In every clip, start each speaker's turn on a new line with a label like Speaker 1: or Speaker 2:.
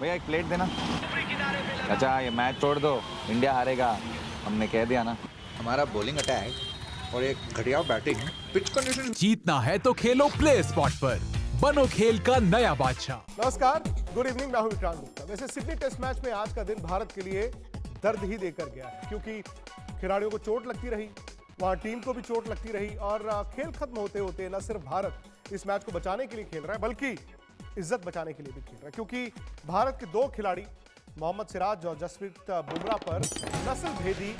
Speaker 1: भैया एक प्लेट देना। अच्छा ये मैच छोड़ दो, इंडिया हारेगा, हमने कह दिया ना।
Speaker 2: हमारा बॉलिंग अटैक और एक घटिया बैटिंग, पिच कंडीशन।
Speaker 3: जीतना है तो खेलो प्ले स्पॉट पर, बनो खेल का नया बादशाह।
Speaker 4: नमस्कार, गुड इवनिंग, मैं हूं विक्रांत गुप्ता। वैसे सिडनी टेस्ट मैच में आज का दिन भारत के लिए दर्द ही देकर गया है, क्योंकि खिलाड़ियों को चोट लगती रही, वहां टीम को भी चोट लगती रही और खेल खत्म होते होते न सिर्फ भारत इस मैच को बचाने के लिए खेल रहा है, बल्कि इज्जत बचाने के लिए भी खेल रहा है, क्योंकि भारत के दो खिलाड़ी मोहम्मद सिराज और जसप्रीत बुमराह पर नस्ल भेदी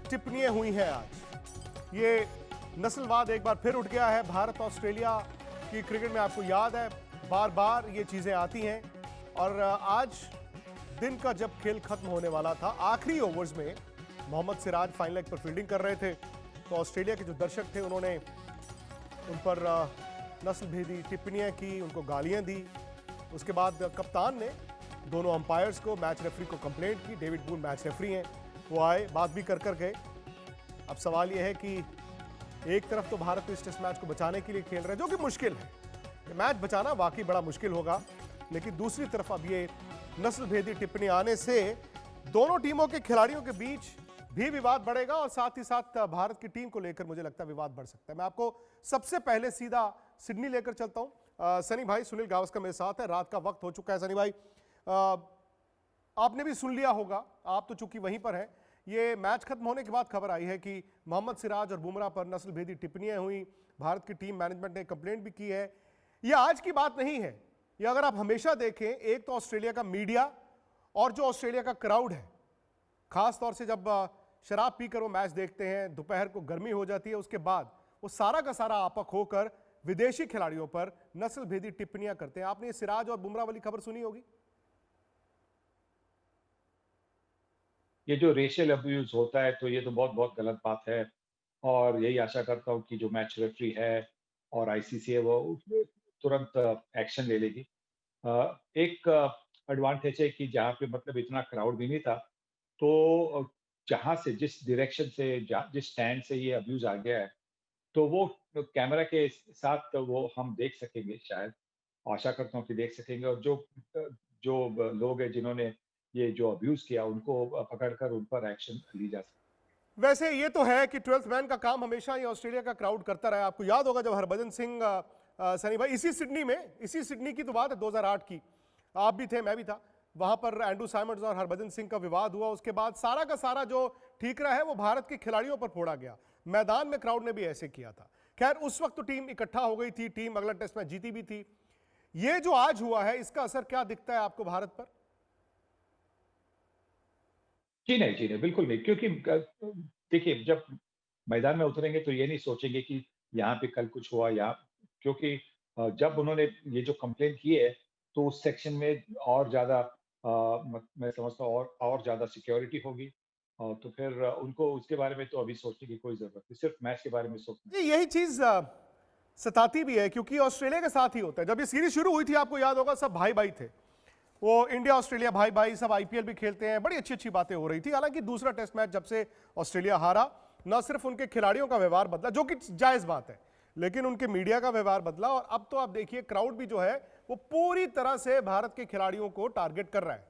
Speaker 4: टिप्पणियां हुई हैं। आज ये नस्लवाद एक बार फिर उठ गया है। भारत ऑस्ट्रेलिया की क्रिकेट में आपको याद है बार बार ये चीज़ें आती हैं, और आज दिन का जब खेल खत्म होने वाला था, आखिरी ओवर्स में मोहम्मद सिराज फाइन लेग पर फील्डिंग कर रहे थे, तो ऑस्ट्रेलिया के जो दर्शक थे उन्होंने उन पर नस्ल भेदी टिप्पणियां की, उनको गालियां दी। उसके बाद कप्तान ने दोनों अंपायर्स को, मैच रेफरी को कंप्लेंट की। डेविड बून मैच रेफरी हैं, वो आए, बात भी कर गए। अब सवाल यह है कि एक तरफ तो भारत इस टेस्ट मैच को बचाने के लिए खेल रहा है, जो कि मुश्किल है, ये मैच बचाना वाकई बड़ा मुश्किल होगा, लेकिन दूसरी तरफ अब ये नस्ल भेदी टिप्पणी आने से दोनों टीमों के खिलाड़ियों के बीच भी विवाद बढ़ेगा, और साथ ही साथ भारत की टीम को लेकर मुझे लगता है विवाद बढ़ सकता है। मैं आपको सबसे पहले सीधा सिडनी लेकर चलता हूं। सनी भाई, सुनील गावस्कर मेरे साथ है। रात का वक्त हो चुका है। सनी भाई, आपने भी सुन लिया होगा, आप तो चूंकि वहीं पर हैं। ये मैच खत्म होने के बाद खबर आई है कि मोहम्मद सिराज और बुमराह पर नस्ल भेदी टिप्पणियां हुई, भारत की टीम मैनेजमेंट ने कंप्लेंट भी की है। ये आज की बात नहीं है, ये अगर आप हमेशा देखें, एक तो ऑस्ट्रेलिया का मीडिया और जो ऑस्ट्रेलिया का क्राउड है, खास तौर से जब शराब पीकर वो मैच देखते हैं, दोपहर को गर्मी हो जाती है, उसके बाद वो सारा का सारा आपक होकर विदेशी खिलाड़ियों पर नस्ल भेदी टिप्पणियां करते हैं। आपने ये सिराज और बुमराह वाली खबर सुनी होगी।
Speaker 5: ये जो रेशियल अब्यूज होता है, तो ये तो बहुत बहुत गलत बात है, और यही आशा करता हूँ कि जो मैच रेफरी है और आईसीसी है वो उसमें तुरंत एक्शन ले लेगी। एक एडवांटेज है कि जहाँ पे मतलब इतना क्राउड भी नहीं था, तो जहाँ से, जिस डायरेक्शन से, जिस स्टैंड से ये अब्यूज आ गया है, तो वो कैमरा के साथ वो हम देख सकेंगे शायद। आशा करता हूँ कि देख सकेंगे, और जो लोग हैं जिन्होंने ये जो अब्यूज किया, उनको पकड़कर उन पर एक्शन ली जा सकती।
Speaker 4: वैसे ये तो है कि 12th मैन का काम हमेशा ही ऑस्ट्रेलिया का क्राउड करता रहा है। आपको याद होगा जब हरभजन सिंह, सनी भाई, इसी सिडनी की तो बात है 2008 की, आप भी थे, मैं भी था, वहां पर एंड्रू साइमंड्स और हरभजन सिंह का विवाद हुआ। उसके बाद सारा का सारा जो ठीकरा है वो भारत के खिलाड़ियों पर फोड़ा गया। मैदान में क्राउड ने भी ऐसे किया था। खैर, उस वक्त तो टीम इकट्ठा हो गई थी, टीम अगला टेस्ट मैच जीती भी थी। ये जो आज हुआ है, इसका असर क्या दिखता है आपको भारत पर?
Speaker 5: जी नहीं, बिल्कुल नहीं, क्योंकि देखिए, जब मैदान में उतरेंगे तो ये नहीं सोचेंगे कि यहाँ पे कल कुछ हुआ, या क्योंकि जब उन्होंने ये जो कंप्लेंट की है, तो उस सेक्शन में और ज़्यादा मैं समझता हूँ और ज़्यादा सिक्योरिटी होगी, और तो फिर उनको उसके बारे में तो अभी सोचने की कोई ज़रूरत नहीं, सिर्फ मैच के बारे में सोचना।
Speaker 4: ये यही चीज सताती भी है, क्योंकि ऑस्ट्रेलिया के साथ ही होता है। जब ये सीरीज शुरू हुई थी, आपको याद होगा, सब भाई भाई थे, वो इंडिया ऑस्ट्रेलिया भाई भाई, सब आईपीएल भी खेलते हैं, बड़ी अच्छी अच्छी बातें हो रही थी। हालांकि दूसरा टेस्ट मैच जब से ऑस्ट्रेलिया हारा, न सिर्फ उनके खिलाड़ियों का व्यवहार बदला, जो कि जायज बात है, लेकिन उनके मीडिया का व्यवहार बदला, और अब तो आप देखिए क्राउड भी जो है वो पूरी तरह से भारत के खिलाड़ियों को टारगेट कर रहा है।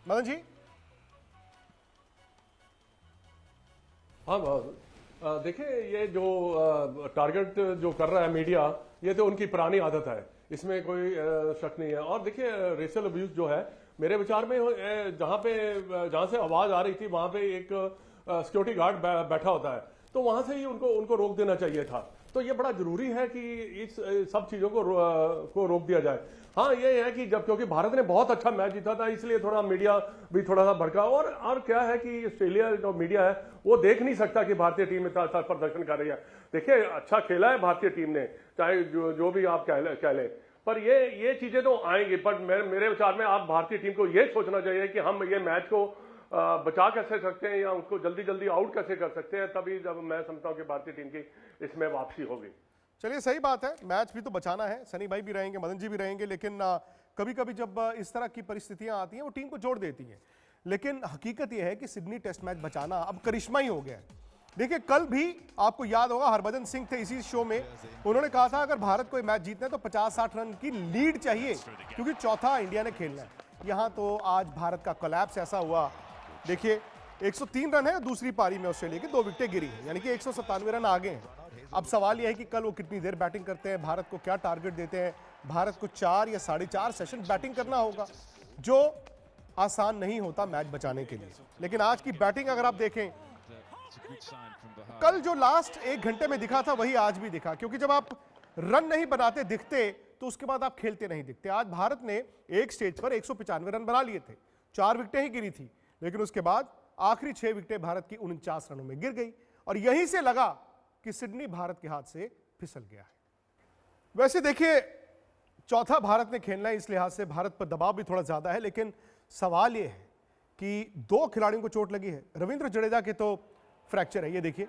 Speaker 4: मदन जी।
Speaker 6: हाँ, देखिए, ये जो टारगेट जो कर रहा है मीडिया, ये तो उनकी पुरानी आदत है, इसमें कोई शक नहीं है। और देखिए, रेशियल अब्यूज जो है, मेरे विचार में जहाँ से आवाज आ रही थी, वहां पे एक सिक्योरिटी गार्ड बैठा होता है, तो वहां से ही उनको रोक देना चाहिए था। तो ये बड़ा जरूरी है कि इस सब चीजों को रोक दिया जाए। हाँ, ये है कि जब, क्योंकि भारत ने बहुत अच्छा मैच जीता था, इसलिए थोड़ा मीडिया भी थोड़ा सा भड़का। और क्या है कि ऑस्ट्रेलिया जो मीडिया है वो देख नहीं सकता कि भारतीय टीम इतना अच्छा प्रदर्शन कर रही है। देखिए, अच्छा खेला है भारतीय टीम ने, चाहे जो भी आप कह लें, पर ये चीजें तो आएंगी। पर मेरे विचार में आप भारतीय टीम को ये सोचना चाहिए कि हम ये मैच को बचा कैसे सकते हैं, या उसको जल्दी जल्दी आउट कैसे कर सकते हैं, तभी जब मैं समझता हूं कि भारतीय टीम की इसमें वापसी होगी।
Speaker 4: चलिए, सही बात है, मैच भी तो बचाना है, सनी भाई भी रहेंगे, मदन जी भी रहेंगे, लेकिन कभी कभी जब इस तरह की परिस्थितियां आती हैं वो टीम को जोड़ देती हैं। लेकिन हकीकत यह है कि सिडनी टेस्ट मैच बचाना अब करिश्मा ही हो गया है। देखिए कल भी आपको याद होगा हरभजन सिंह थे इसी शो में, उन्होंने कहा था अगर भारत को ये मैच जीतना है तो 50-60 रन की लीड चाहिए क्योंकि चौथा इंडिया ने खेलना है। यहां तो आज भारत का कोलैप्स ऐसा हुआ, देखिए 103 रन है दूसरी पारी में ऑस्ट्रेलिया की 2 विकेटें गिरी हैं, यानी कि 197 रन आगे हैं। अब सवाल यह है कि कल वो कितनी देर बैटिंग करते हैं, भारत को क्या टारगेट देते हैं। भारत को 4 या 4.5 सेशन बैटिंग करना होगा, जो आसान नहीं होता मैच बचाने के लिए। लेकिन आज की बैटिंग अगर आप देखें, कल जो लास्ट 1 घंटे में दिखा था वही आज भी दिखा, क्योंकि जब आप रन नहीं बनाते दिखते तो उसके बाद आप खेलते नहीं दिखते। आज भारत ने एक स्टेज पर 195 रन बना लिए थे, 4 विकेटें ही गिरी थी, लेकिन उसके बाद आखिरी 6 विकेटें भारत की 49 रनों में गिर गई और यहीं से लगा कि सिडनी भारत के हाथ से फिसल गया है। वैसे देखिए चौथा भारत ने खेलना है, इस लिहाज से भारत पर दबाव भी थोड़ा ज्यादा है, लेकिन सवाल यह है कि 2 खिलाड़ियों को चोट लगी है। रविंद्र जडेजा के तो फ्रैक्चर है, ये देखिए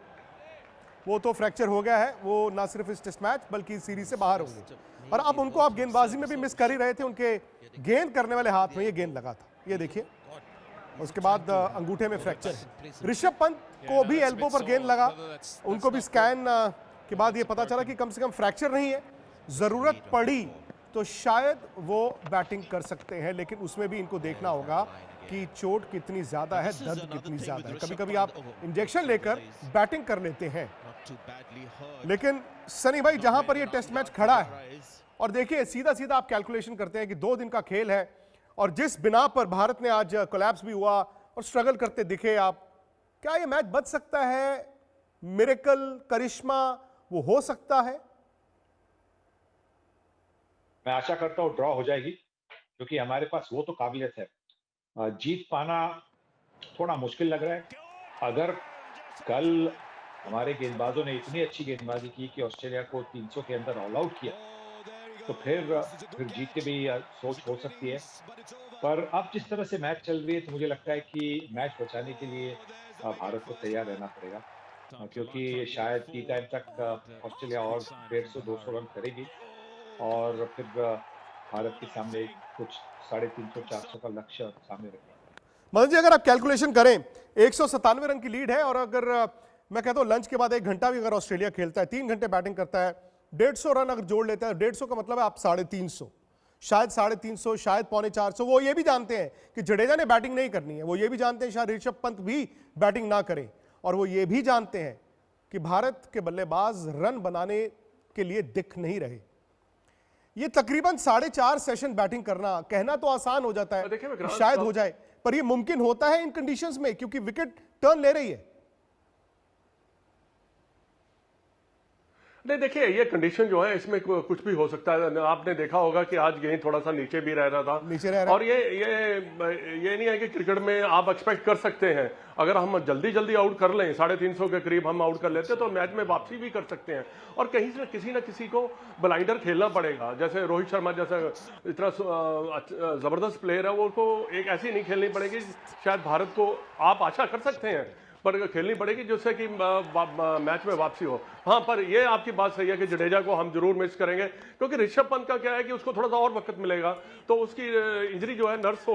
Speaker 4: वो तो फ्रैक्चर हो गया है, वो ना सिर्फ इस टेस्ट मैच बल्कि सीरीज से बाहर होंगे। और अब उनको आप गेंदबाजी में भी मिस कर ही रहे थे, उनके गेंद करने वाले हाथ में ये गेंद लगा था, ये देखिए। उसके बाद अंगूठे में फ्रैक्चर है। ऋषभ पंत को भी एल्बो पर गेंद लगा, उनको भी स्कैन के बाद ये पता चला कि कम से कम फ्रैक्चर नहीं है, जरूरत पड़ी तो शायद वो बैटिंग कर सकते हैं, लेकिन उसमें भी इनको देखना होगा कि चोट कितनी ज्यादा है, दर्द कितनी ज्यादा है। कभी कभी आप इंजेक्शन लेकर बैटिंग कर लेते हैं, लेकिन सनी भाई जहां पर ये टेस्ट मैच खड़ा है और देखिए सीधा सीधा आप कैलकुलेशन करते हैं कि 2 दिन का खेल है और जिस बिना पर भारत ने आज कोलैप्स भी हुआ और स्ट्रगल करते दिखे आप, क्या ये मैच बच सकता है? मिरेकल, करिश्मा वो हो सकता है?
Speaker 5: मैं आशा करता हूँ ड्रॉ हो जाएगी, क्योंकि हमारे पास वो तो काबिलियत है। जीत पाना थोड़ा मुश्किल लग रहा है। अगर कल हमारे गेंदबाजों ने इतनी अच्छी गेंदबाजी की कि ऑस्ट्रेलिया को 300 के अंदर ऑल आउट किया, तो फिर जीत की भी सोच हो सकती है। पर अब जिस तरह से मैच चल रही है तो मुझे लगता है कि मैच बचाने के लिए भारत को तैयार रहना पड़ेगा, क्योंकि शायद टी टाइम तक ऑस्ट्रेलिया और 150-200 रन करेगी और फिर भारत के सामने कुछ 350-400 का लक्ष्य सामने रखेगा।
Speaker 4: मदन जी अगर आप कैलकुलेशन करें 197 रन की लीड है और अगर मैं कहता हूं लंच के बाद 1 घंटा भी अगर ऑस्ट्रेलिया खेलता है, 3 घंटे बैटिंग करता है, 150 रन अगर जोड़ लेता है, 150 का मतलब है आप 350, शायद 350, शायद 350। वो ये भी जानते हैं कि जडेजा ने बैटिंग नहीं करनी है, वो ये भी जानते हैं शायद ऋषभ पंत भी बैटिंग ना करें, और वो ये भी जानते हैं कि भारत के बल्लेबाज रन बनाने के लिए दिख नहीं रहे। ये तकरीबन 4.5 सेशन बैटिंग करना, कहना तो आसान हो जाता है कि शायद हो जाए, पर ये मुमकिन होता है इन कंडीशंस में, क्योंकि विकेट टर्न ले रही है।
Speaker 6: नहीं देखिए, ये कंडीशन जो है इसमें कुछ भी हो सकता है। आपने देखा होगा कि आज गेंद थोड़ा सा नीचे भी रह रहा था,
Speaker 4: नीचे रह रहा।
Speaker 6: और ये नहीं है कि क्रिकेट में आप एक्सपेक्ट कर सकते हैं अगर हम जल्दी आउट कर लें, 350 के करीब हम आउट कर लेते तो मैच में वापसी भी कर सकते हैं, और कहीं से किसी ना किसी को ब्लाइंडर खेलना पड़ेगा। जैसे रोहित शर्मा जैसा इतना जबरदस्त प्लेयर है, वो को एक ऐसी नहीं खेलनी पड़ेगी, शायद भारत को आप आशा कर सकते हैं पर खेलनी पड़ेगी जिससे कि मैच में वापसी हो। हाँ, पर ये आपकी बात सही है कि जडेजा को हम जरूर मिस करेंगे, क्योंकि ऋषभ पंत का क्या है कि उसको थोड़ा सा और वक्त मिलेगा तो उसकी इंजरी जो है नर्स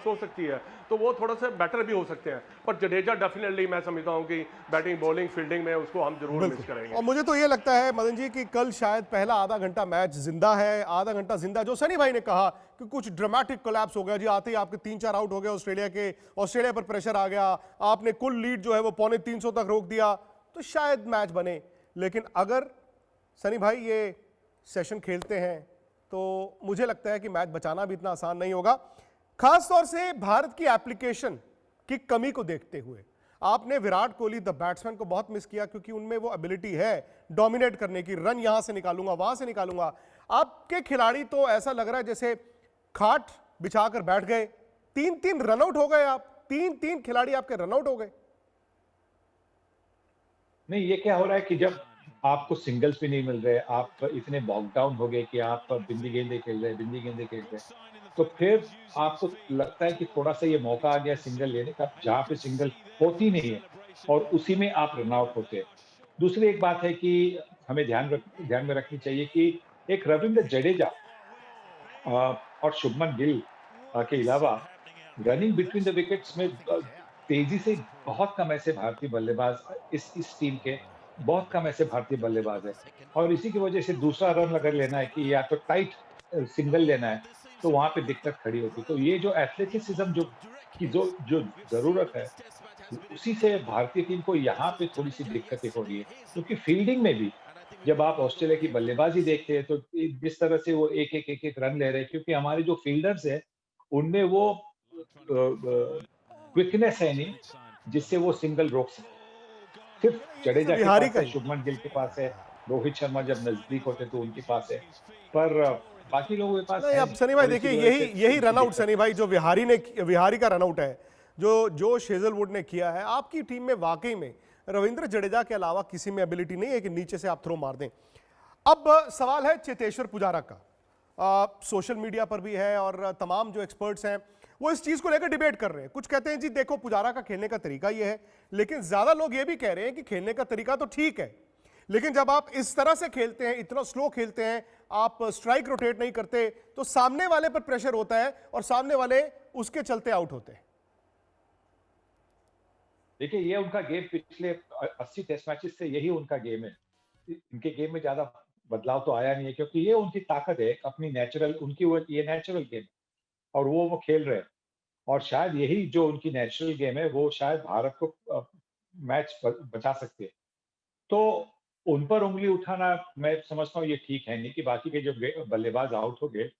Speaker 6: हो सकती है, तो वो थोड़ा सा बेटर भी हो सकते हैं। पर जडेजा डेफिनेटली मैं समझता हूँ कि बैटिंग, बॉलिंग, फील्डिंग में उसको हम जरूर मिस करेंगे।
Speaker 4: और मुझे तो ये लगता है मदन जी कि कल शायद पहला आधा घंटा मैच जिंदा है, आधा घंटा जिंदा, जो सनी भाई ने कहा कि कुछ ड्रामेटिक कोलैप्स हो गया जी, आते ही आपके 3-4 आउट हो गए ऑस्ट्रेलिया पर प्रेशर आ गया, आपने कुल लीड जो है वो 350 तक रोक दिया, तो शायद मैच बने। लेकिन अगर सनी भाई ये सेशन खेलते हैं तो मुझे लगता है कि मैच बचाना भी इतना आसान नहीं होगा, खास तौर से भारत की एप्लीकेशन की कमी को देखते हुए। आपने विराट कोहली द बैट्समैन को बहुत मिस किया, क्योंकि उनमें वो एबिलिटी है डोमिनेट करने की, रन यहां से निकालूंगा, वहां से निकालूंगा। आपके खिलाड़ी तो ऐसा लग रहा है जैसे खाट बिछाकर बैठ गए, 3-3 रनआउट हो गए, आप 3-3 खिलाड़ी आपके रनआउट हो गए।
Speaker 5: नहीं, ये क्या हो रहा है कि जब आपको सिंगल्स भी नहीं मिल रहे, आप इतने बॉक डाउन हो गए कि आप बिंदी गेंदे खेल रहे, तो फिर आपको लगता है कि थोड़ा सा ये मौका आ गया सिंगल लेने का, जहां पे सिंगल होती नहीं है और उसी में आप रन आउट होते हैं। दूसरी एक बात है कि हमें ध्यान में रखनी चाहिए कि एक रविंद्र जडेजा और शुभमन गिल के अलावा रनिंग बिटवीन द विकेट्स में तेजी से बहुत कम ऐसे भारतीय बल्लेबाज इस टीम के बहुत कम ऐसे भारतीय बल्लेबाज है, और इसी की वजह से दूसरा रन अगर लेना है कि या तो टाइट सिंगल लेना है तो वहां पे दिक्कत खड़ी होती। तो ये जो एथलेटिसिज्म जो जरूरत है, उसी से भारतीय टीम को यहाँ पे थोड़ी सी दिक्कतें हो रही है, क्योंकि फील्डिंग में भी जब आप ऑस्ट्रेलिया की बल्लेबाजी देखते हैं तो जिस तरह से वो एक रन ले रहे हैं, क्योंकि हमारे जो फील्डर्स है उनमें वो क्विकनेस है नहीं जिससे वो सिंगल रोक सके। सिर्फ जडेजा के पास है, शुभमन गिल के पास है, रोहित शर्मा जब नजदीक होते तो उनके पास है, पर बाकी लोगों के पास
Speaker 4: नहीं। अब सनी भाई देखिए, यही रनआउट सनी भाई जो विहारी का रनआउट है जो हेजलवुड ने किया है, आपकी टीम में वाकई में रविंद्र जडेजा के अलावा किसी में एबिलिटी नहीं है कि नीचे से आप थ्रो मार दें। अब सवाल है चेतेश्वर पुजारा का, सोशल मीडिया पर भी है और तमाम जो एक्सपर्ट्स हैं वो इस चीज को लेकर डिबेट कर रहे हैं। कुछ कहते हैं जी देखो पुजारा का खेलने का तरीका ये है, लेकिन ज्यादा लोग ये भी कह रहे हैं कि खेलने का तरीका तो ठीक है, लेकिन जब आप इस तरह से खेलते हैं, इतना स्लो खेलते हैं, आप स्ट्राइक रोटेट नहीं करते, तो सामने वाले पर प्रेशर होता है और सामने वाले उसके चलते आउट होते हैं।
Speaker 5: देखिए, ये उनका गेम पिछले 80 टेस्ट मैचेस से यही उनका गेम है। इनके गेम में ज्यादा बदलाव तो आया नहीं है, क्योंकि ये उनकी ताकत है, अपनी नेचुरल, उनकी ये नेचुरल गेम और वो खेल रहे हैं, और शायद यही जो उनकी नेचुरल गेम है वो शायद भारत को मैच बचा सकती है। तो उन पर उंगली उठाना मैं समझता हूँ ये ठीक है नहीं, कि बाकी के जो बल्लेबाज आउट हो गए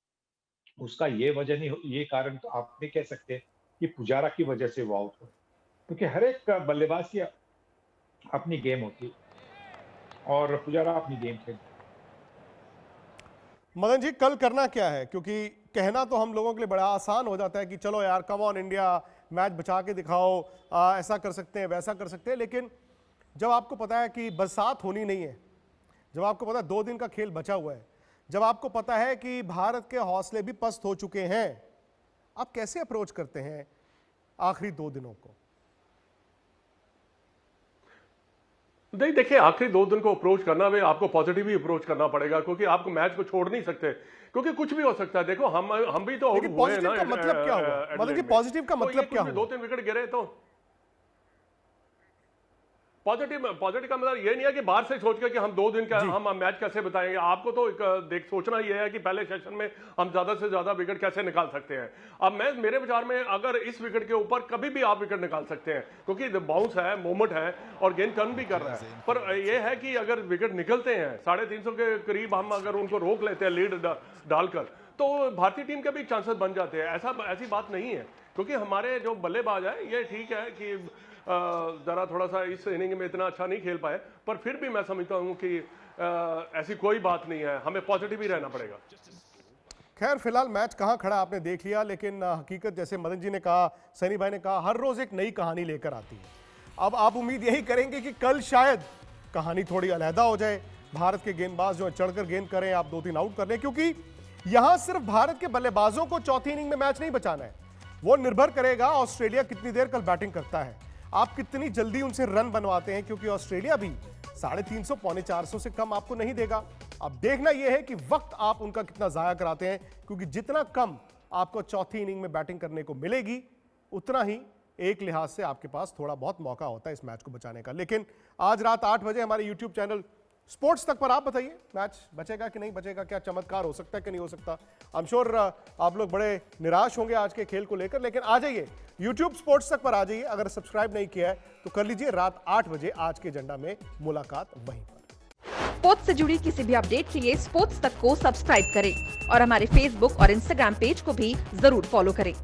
Speaker 5: उसका ये वजह नहीं, ये कारण तो आप नहीं कह सकते कि पुजारा की वजह से वो आउट हो, क्योंकि हर एक बल्लेबाज की अपनी गेम होती है और पुजारा अपनी गेम खेलते।
Speaker 4: मदन जी, कल करना क्या है? क्योंकि कहना तो हम लोगों के लिए बड़ा आसान हो जाता है कि चलो यार कम ऑन इंडिया, मैच बचा के दिखाओ, ऐसा कर सकते हैं वैसा कर सकते हैं, लेकिन जब आपको पता है कि बरसात होनी नहीं है, जब आपको पता है 2 दिन का खेल बचा हुआ है, जब आपको पता है कि भारत के हौसले भी पस्त हो चुके हैं, आप कैसे अप्रोच करते हैं आखिरी 2 दिनों को?
Speaker 6: नहीं, देखिए, आखिरी 2 दिन को अप्रोच करना में आपको पॉजिटिव ही अप्रोच करना पड़ेगा, क्योंकि आप मैच को छोड़ नहीं सकते, क्योंकि कुछ भी हो सकता है। देखो, हम भी तो आउट हुए हैं ना।
Speaker 4: का मतलब क्या हुआ? मतलब कि पॉजिटिव का मतलब क्या हुआ?
Speaker 6: 2-3 विकेट गिरे तो पॉजिटिव का मतलब ये नहीं है कि बाहर से सोच के कि हम 2 दिन का हम मैच कैसे बताएंगे। आपको तो सोचना ये है कि पहले सेशन में हम ज्यादा से ज्यादा विकेट कैसे निकाल सकते हैं। अब मेरे विचार में अगर इस विकेट के ऊपर कभी भी आप विकेट निकाल सकते हैं, क्योंकि बाउंस है, मोमेंट है और गेंद टर्न भी कर रहा है, पर यह है कि अगर विकेट निकलते हैं 350 के करीब, हम अगर उनको रोक लेते हैं लीड डालकर, तो भारतीय टीम के भी चांसेस बन जाते हैं। ऐसी बात नहीं है, क्योंकि हमारे जो बल्लेबाज है, ये ठीक है कि जरा थोड़ा सा इस इनिंग में इतना अच्छा नहीं खेल पाए, पर फिर भी मैं समझता हूं कि ऐसी कोई बात नहीं है, हमें पॉजिटिव ही रहना पड़ेगा।
Speaker 4: खैर, फिलहाल मैच कहां खड़ा आपने देख लिया, लेकिन हकीकत जैसे मदन जी ने कहा, सनी भाई ने कहा, हर रोज एक नई कहानी लेकर आती है। अब आप उम्मीद यही करेंगे कि कल शायद कहानी थोड़ी अलहदा हो जाए, भारत के गेंदबाज जो चढ़कर गेंद करें, आप 2-3 आउट कर लें, क्योंकि यहां सिर्फ भारत के बल्लेबाजों को चौथी इनिंग में मैच नहीं बचाना है, वो निर्भर करेगा ऑस्ट्रेलिया कितनी देर कल बैटिंग करता है, आप कितनी जल्दी उनसे रन बनवाते हैं, क्योंकि ऑस्ट्रेलिया भी 350 पौने 400 से कम आपको नहीं देगा। अब देखना यह है कि वक्त आप उनका कितना जाया कराते हैं, क्योंकि जितना कम आपको चौथी इनिंग में बैटिंग करने को मिलेगी, उतना ही एक लिहाज से आपके पास थोड़ा बहुत मौका होता है इस मैच को बचाने का। लेकिन आज रात 8 बजे हमारे यूट्यूब चैनल स्पोर्ट्स तक पर आप बताइए, मैच बचेगा कि नहीं बचेगा, क्या चमत्कार हो सकता है कि नहीं हो सकता। आई एम श्योर आप लोग बड़े निराश होंगे आज के खेल को लेकर, लेकिन आ जाइए यूट्यूब स्पोर्ट्स तक पर आ जाइए। अगर सब्सक्राइब नहीं किया है तो कर लीजिए, रात 8 बजे आज के एजेंडा में मुलाकात वहीं पर।
Speaker 7: स्पोर्ट्स से जुड़ी किसी भी अपडेट के लिए स्पोर्ट्स तक को सब्सक्राइब करें और हमारे फेसबुक और इंस्टाग्राम पेज को भी जरूर फॉलो करें।